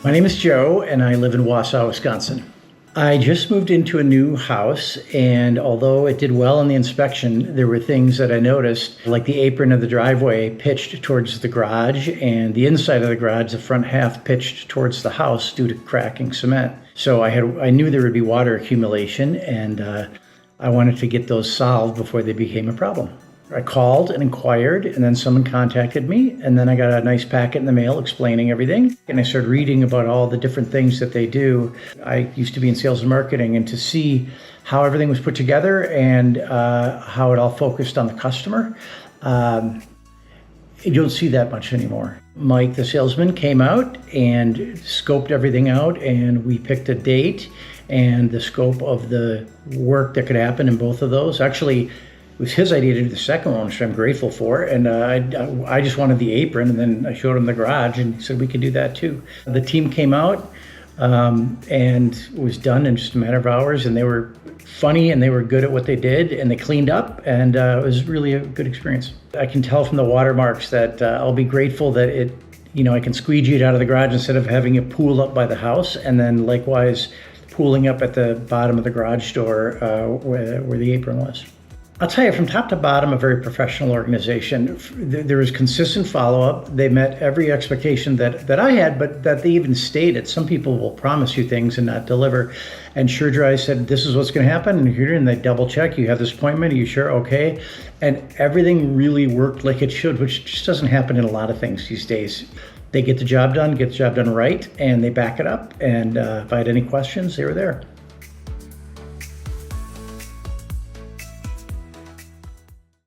My name is Joe, and I live in Wausau, Wisconsin. I just moved into a new house, and although it did well in the inspection, there were things that I noticed, like the apron of the driveway pitched towards the garage, and the inside of the garage, the front half, pitched towards the house due to cracking cement. So I knew there would be water accumulation, and I wanted to get those solved before they became a problem. I called and inquired, and then someone contacted me, and then I got a nice packet in the mail explaining everything. And I started reading about all the different things that they do. I used to be in sales and marketing, and to see how everything was put together and how it all focused on the customer, you don't see that much anymore. Mike, the salesman, came out and scoped everything out, and we picked a date and the scope of the work that could happen in both of those. Actually, it was his idea to do the second one, which I'm grateful for. And I just wanted the apron, and then I showed him the garage, and he said we could do that too. The team came out, and it was done in just a matter of hours, and they were funny, and they were good at what they did, and they cleaned up, and it was really a good experience. I can tell from the watermarks that I'll be grateful that I can squeegee it out of the garage instead of having it pool up by the house, and then likewise pooling up at the bottom of the garage door where the apron was. I'll tell you, from top to bottom, a very professional organization. There was consistent follow-up. They met every expectation that I had, but that they even stated. Some people will promise you things and not deliver. And SureDry said, this is what's going to happen, and they double check. You have this appointment. Are you sure? Okay. And everything really worked like it should, which just doesn't happen in a lot of things these days. They get the job done right, and they back it up. And if I had any questions, they were there.